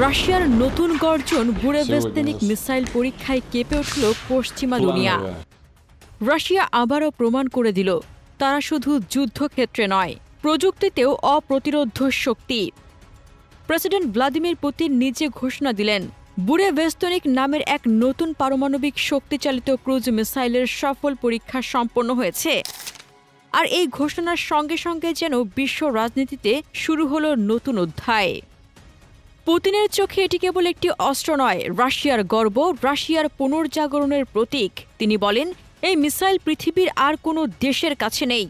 রাশিয়ার নতুন গর্জন বুরেভেস্তেনিক মিসাইল পরীক্ষায় কেঁপে উঠল পশ্চিমা দুনিয়া। রাশিয়া আবারও প্রমাণ করে দিল তারা শুধু যুদ্ধক্ষেত্রে নয়, প্রযুক্তিতেও অপ্রতিরোধ্য শক্তি। প্রেসিডেন্ট ভ্লাদিমির পুতিন নিজে ঘোষণা দিলেন বুরেভেস্তনিক নামের এক নতুন পারমাণবিক শক্তিচালিত ক্রুজ মিসাইলের সফল পরীক্ষা সম্পন্ন হয়েছে। আর এই ঘোষণার সঙ্গে সঙ্গে যেন বিশ্ব রাজনীতিতে শুরু হলো নতুন অধ্যায়। পুতিনের চোখে এটি কেবল একটি অস্ত্র নয়, রাশিয়ার গর্ব, রাশিয়ার পুনর্জাগরণের প্রতীক। তিনি বলেন, এই মিসাইল পৃথিবীর আর কোনো দেশের কাছে নেই।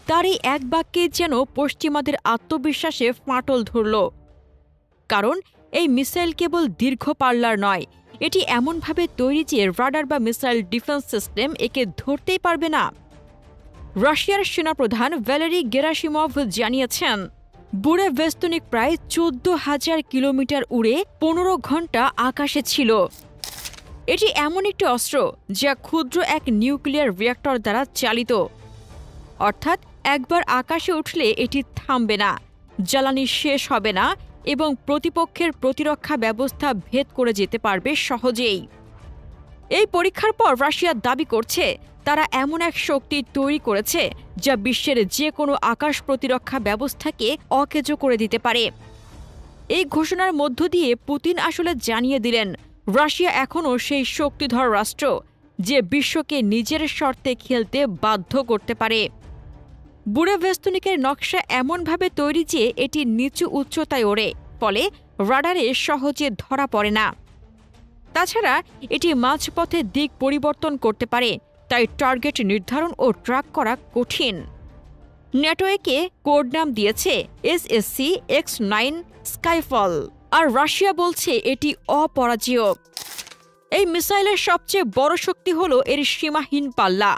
তার এই এক বাক্যে যেন পশ্চিমাদের আত্মবিশ্বাসে ফাটল ধরল। কারণ এই মিসাইল কেবল দীর্ঘ পাল্লার নয়, এটি এমনভাবে তৈরি যে রাডার বা মিসাইল ডিফেন্স সিস্টেম একে ধরতেই পারবে না। রাশিয়ার সেনাপ্রধান ভ্যালেরি গেরাসিমভ জানিয়েছেন, বুরেভেস্তনিক প্রায় 14,000 কিলোমিটার উড়ে 15 ঘণ্টা আকাশে ছিল। এটি এমন একটি অস্ত্র যা ক্ষুদ্র এক নিউক্লিয়ার রিঅ্যাক্টর দ্বারা চালিত, অর্থাৎ একবার আকাশে উঠলে এটি থামবে না, জ্বালানি শেষ হবে না এবং প্রতিপক্ষের প্রতিরক্ষা ব্যবস্থা ভেদ করে যেতে পারবে সহজেই। এই পরীক্ষার পর রাশিয়া দাবি করছে তারা এমন এক শক্তি তৈরি করেছে যা বিশ্বের যে কোনো আকাশ প্রতিরক্ষা ব্যবস্থাকে অকেজো করে দিতে পারে। এই ঘোষণার মধ্য দিয়ে পুতিন আসলে জানিয়ে দিলেন রাশিয়া এখনও সেই শক্তিধর রাষ্ট্র যে বিশ্বকে নিজের শর্তে খেলতে বাধ্য করতে পারে। বুরেভেস্তনিকের নকশা এমনভাবে তৈরি যে এটি নিচু উচ্চতায় ওড়ে, ফলে রাডারে সহজে ধরা পড়ে না। তাছাড়া এটি মাঝপথে দিক পরিবর্তন করতে পারে, তাই টার্গেট নির্ধারণ ও ট্র্যাক করা কঠিন। ন্যাটো একে কোড নাম দিয়েছে SSC-X9 স্কাইফল, আর রাশিয়া বলছে এটি অপরাজেয়। এই মিসাইলের সবচেয়ে বড় শক্তি হল এর সীমাহীন পাল্লা,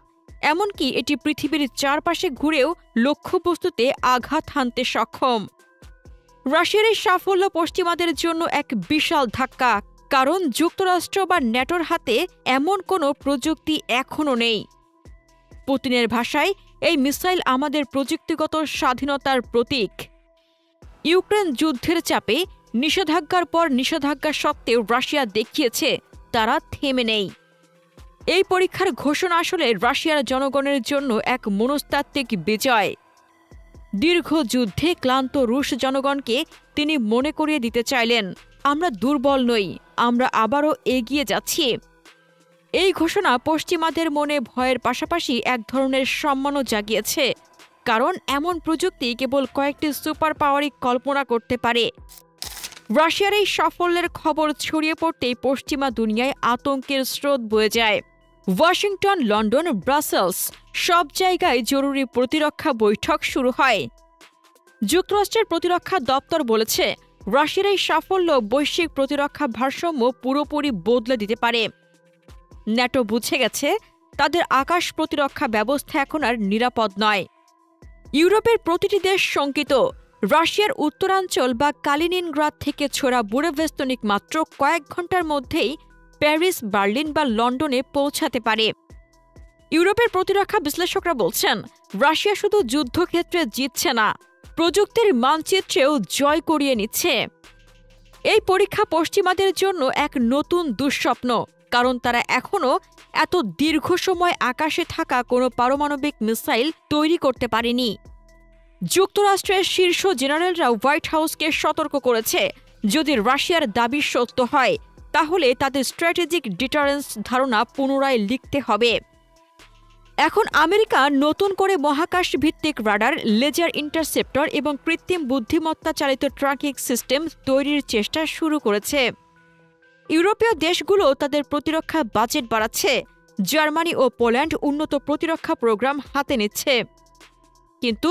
এমনকি এটি পৃথিবীর চারপাশে ঘুরেও লক্ষ্যবস্তুতে আঘাত হানতে সক্ষম। রাশিয়ার এই সাফল্য পশ্চিমাদের জন্য এক বিশাল ধাক্কা, কারণ যুক্তরাষ্ট্র বা ন্যাটোর হাতে এমন কোনো প্রযুক্তি এখনও নেই। পুতিনের ভাষায়, এই মিসাইল আমাদের প্রযুক্তিগত স্বাধীনতার প্রতীক। ইউক্রেন যুদ্ধের চাপে নিষেধাজ্ঞার পর নিষেধাজ্ঞা সত্ত্বেও রাশিয়া দেখিয়েছে তারা থেমে নেই। এই পরীক্ষার ঘোষণা আসলে রাশিয়ার জনগণের জন্য এক মনস্তাত্ত্বিক বিজয়। দীর্ঘ যুদ্ধে ক্লান্ত রুশ জনগণকে তিনি মনে করিয়ে দিতে চাইলেন, আমরা দুর্বল নই, আমরা আবারও এগিয়ে যাচ্ছি। এই ঘোষণা পশ্চিমাদের মনে ভয়ের পাশাপাশি এক ধরনের সম্মানও জাগিয়েছে, কারণ এমন প্রযুক্তি কেবল কয়েকটি সুপার পাওয়ারই কল্পনা করতে পারে। রাশিয়ার এই সাফল্যের খবর ছড়িয়ে পড়তেই পশ্চিমা দুনিয়ায় আতঙ্কের স্রোত বয়ে যায়। ওয়াশিংটন, লন্ডন, ব্রাসেলস সব জায়গায় জরুরি প্রতিরক্ষা বৈঠক শুরু হয়। যুক্তরাষ্ট্রের প্রতিরক্ষা দপ্তর বলেছে, রাশিয়ার এই সাফল্য বৈশ্বিক প্রতিরক্ষা ভারসাম্য পুরোপুরি বদলে দিতে পারে। ন্যাটো বুঝে গেছে তাদের আকাশ প্রতিরক্ষা ব্যবস্থা এখন আর নিরাপদ নয়। ইউরোপের প্রতিটি দেশ শঙ্কিত। রাশিয়ার উত্তরাঞ্চল বা কালিনিনগ্রাদ থেকে ছোড়া বুরেভেস্তনিক মাত্র কয়েক ঘণ্টার মধ্যেই প্যারিস, বার্লিন বা লন্ডনে পৌঁছাতে পারে। ইউরোপের প্রতিরক্ষা বিশ্লেষকরা বলছেন, রাশিয়া শুধু যুদ্ধক্ষেত্রে জিতছে না, প্রযুক্তির মানচিত্রেও জয় করিয়ে নিচ্ছে। এই পরীক্ষা পশ্চিমাদের জন্য এক নতুন দুঃস্বপ্ন, কারণ তারা এখনও এত দীর্ঘ সময় আকাশে থাকা কোনো পারমাণবিক মিসাইল তৈরি করতে পারেনি। যুক্তরাষ্ট্রের শীর্ষ জেনারেলরা হোয়াইট হাউসকে সতর্ক করেছে, যদি রাশিয়ার দাবি সত্য হয় তাহলে তাদের স্ট্র্যাটেজিক ডিটারেন্স ধারণা পুনরায় লিখতে হবে। এখন আমেরিকা নতুন করে মহাকাশ ভিত্তিক রাডার, লেজার ইন্টারসেপ্টর এবং কৃত্রিম বুদ্ধিমত্তা চালিত ট্র্যাকিং সিস্টেম তৈরির চেষ্টা শুরু করেছে। ইউরোপীয় দেশগুলো তাদের প্রতিরক্ষা বাজেট বাড়াচ্ছে। জার্মানি ও পোল্যান্ড উন্নত প্রতিরক্ষা প্রোগ্রাম হাতে নিচ্ছে। কিন্তু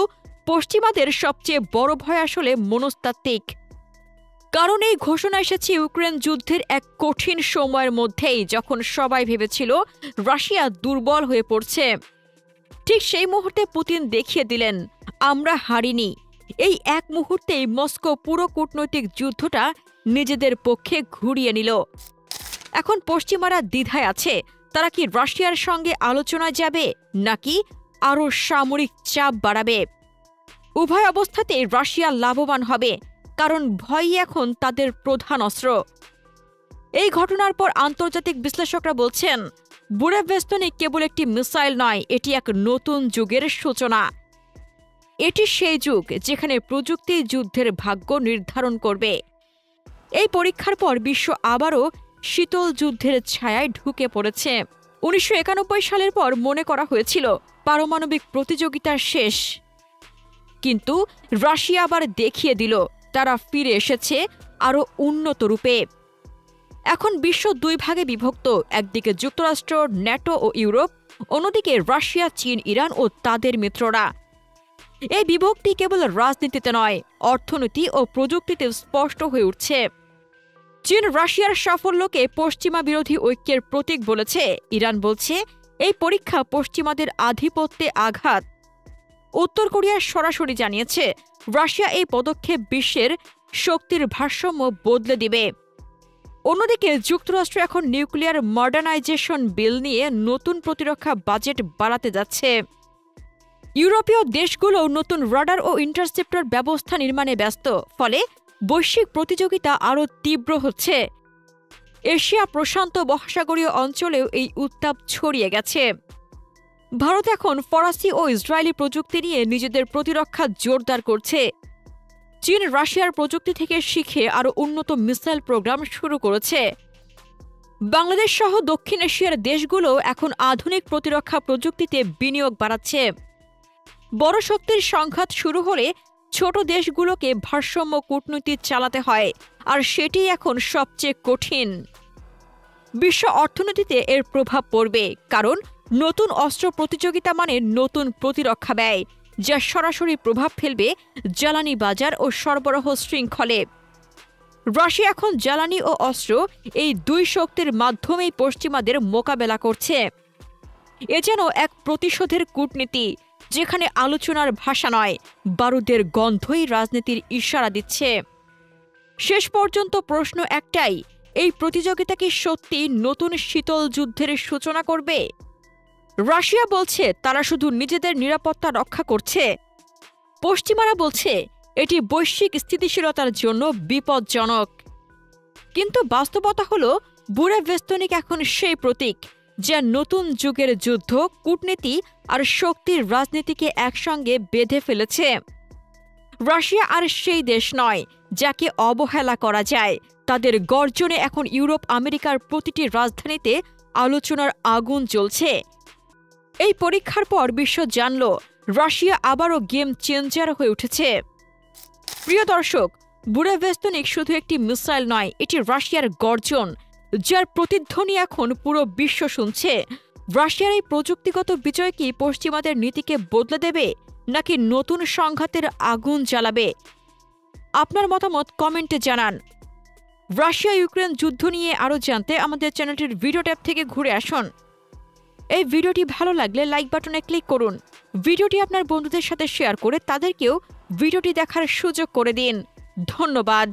পশ্চিমাদের সবচেয়ে বড় ভয় আসলে মনস্তাত্ত্বিক। কারণ এই ঘোষণা এসেছে ইউক্রেন যুদ্ধের এক কঠিন সময়ের মধ্যেই, যখন সবাই ভেবেছিল রাশিয়া দুর্বল হয়ে পড়ছে। ঠিক সেই মুহূর্তে পুতিন দেখিয়ে দিলেন, আমরা হারিনি। এই এক মুহূর্তেই মস্কো পুরো কূটনৈতিক যুদ্ধটা নিজেদের পক্ষে ঘুরিয়ে নিল। এখন পশ্চিমারা দ্বিধায় আছে, তারা কি রাশিয়ার সঙ্গে আলোচনায় যাবে নাকি আরও সামরিক চাপ বাড়াবে। উভয় অবস্থাতেই রাশিয়া লাভবান হবে, কারণ ভয়ই এখন তাদের প্রধান অস্ত্র। এই ঘটনার পর আন্তর্জাতিক বিশ্লেষকরা বলছেন, বুরেভেস্তনিক কেবল একটি মিসাইল নয়, এটি এক নতুন যুগের সূচনা। এটি সেই যুগ যেখানে প্রযুক্তি যুদ্ধের ভাগ্য নির্ধারণ করবে। এই পরীক্ষার পর বিশ্ব আবারও শীতল যুদ্ধের ছায়ায় ঢুকে পড়েছে। 1991 সালের পর মনে করা হয়েছিল পারমাণবিক প্রতিযোগিতার শেষ, কিন্তু রাশিয়া আবার দেখিয়ে দিল তারা ফিরে এসেছে আরও উন্নত রূপে। এখন বিশ্ব দুই ভাগে বিভক্ত, একদিকে যুক্তরাষ্ট্র, ন্যাটো ও ইউরোপ, অন্যদিকে রাশিয়া, চীন, ইরান ও তাদের মিত্ররা। এই বিভক্তি কেবল রাজনীতিতে নয়, অর্থনীতি ও প্রযুক্তিতে স্পষ্ট হয়ে উঠছে। চীন রাশিয়ার সাফল্যকে পশ্চিমা বিরোধী ঐক্যের প্রতীক বলেছে, ইরান বলছে এই পরীক্ষা পশ্চিমাদের আধিপত্যে আঘাত। উত্তর কোরিয়া সরাসরি জানিয়েছে রাশিয়া এই পদক্ষেপ বিশ্বের শক্তির ভারসাম্য বদলে দিবে। অন্যদিকে যুক্তরাষ্ট্র এখন নিউক্লিয়ার মডার্নাইজেশন বিল নিয়ে নতুন প্রতিরক্ষা বাজেট বাড়াতে যাচ্ছে। ইউরোপীয় দেশগুলো নতুন রাডার ও ইন্টারসেপ্টর ব্যবস্থা নির্মাণে ব্যস্ত, ফলে বৈশ্বিক প্রতিযোগিতা আরও তীব্র হচ্ছে। এশিয়া প্রশান্ত মহাসাগরীয় অঞ্চলেও এই উত্তাপ ছড়িয়ে গেছে। ভারত এখন ফরাসি ও ইসরায়েলি প্রযুক্তি নিয়ে নিজেদের প্রতিরক্ষা জোরদার করছে। চীন রাশিয়ার প্রযুক্তি থেকে শিখে আরও উন্নত মিসাইল প্রোগ্রাম শুরু করেছে। বাংলাদেশ সহ দক্ষিণ এশিয়ার দেশগুলো এখন আধুনিক প্রতিরক্ষা প্রযুক্তিতে বিনিয়োগ বাড়াচ্ছে। বড় শক্তির সংঘাত শুরু হলে ছোট দেশগুলোকে ভারসাম্য কূটনীতি চালাতে হয়, আর সেটি এখন সবচেয়ে কঠিন। বিশ্ব অর্থনীতিতে এর প্রভাব পড়বে, কারণ নতুন অস্ত্র প্রতিযোগিতা মানে নতুন প্রতিরক্ষা ব্যয়, যা সরাসরি প্রভাব ফেলবে জ্বালানি বাজার ও সরবরাহ শৃঙ্খলে। রাশিয়া এখন জ্বালানি ও অস্ত্র এই দুই শক্তির মাধ্যমেই পশ্চিমাদের মোকাবেলা করছে। এ যেন এক প্রতিশোধের কূটনীতি, যেখানে আলোচনার ভাষা নয়, বারুদের গন্ধই রাজনীতির ইশারা দিচ্ছে। শেষ পর্যন্ত প্রশ্ন একটাই, এই প্রতিযোগিতা কি সত্যি নতুন শীতল যুদ্ধের সূচনা করবে? রাশিয়া বলছে তারা শুধু নিজেদের নিরাপত্তা রক্ষা করছে, পশ্চিমারা বলছে এটি বৈশ্বিক স্থিতিশীলতার জন্য বিপজ্জনক। কিন্তু বাস্তবতা হল, বুরেভেস্তনিক এখন সেই প্রতীক যা নতুন যুগের যুদ্ধ, কূটনীতি আর শক্তির রাজনীতিকে একসঙ্গে বেঁধে ফেলেছে। রাশিয়া আর সেই দেশ নয় যাকে অবহেলা করা যায়। তাদের গর্জনে এখন ইউরোপ, আমেরিকার প্রতিটি রাজধানীতে আলোচনার আগুন জ্বলছে। এই পরীক্ষার পর বিশ্ব জানল রাশিয়া আবারও গেম চেঞ্জার হয়ে উঠেছে। প্রিয় দর্শক, বুরেভেস্তনিক শুধু একটি মিসাইল নয়, এটি রাশিয়ার গর্জন, যার প্রতিধ্বনি এখন পুরো বিশ্ব শুনছে। রাশিয়ার এই প্রযুক্তিগত বিজয় কি পশ্চিমাদের নীতিকে বদলে দেবে, নাকি নতুন সংঘাতের আগুন জ্বালাবে? আপনার মতামত কমেন্টে জানান। রাশিয়া ইউক্রেন যুদ্ধ নিয়ে আরও জানতে আমাদের চ্যানেলটির ভিডিও ট্যাব থেকে ঘুরে আসুন। এই ভিডিওটি ভালো লাগলে লাইক বাটনে ক্লিক করুন। ভিডিওটি আপনার বন্ধুদের সাথে শেয়ার করে তাদেরকেও ভিডিওটি দেখার সুযোগ করে দিন। ধন্যবাদ।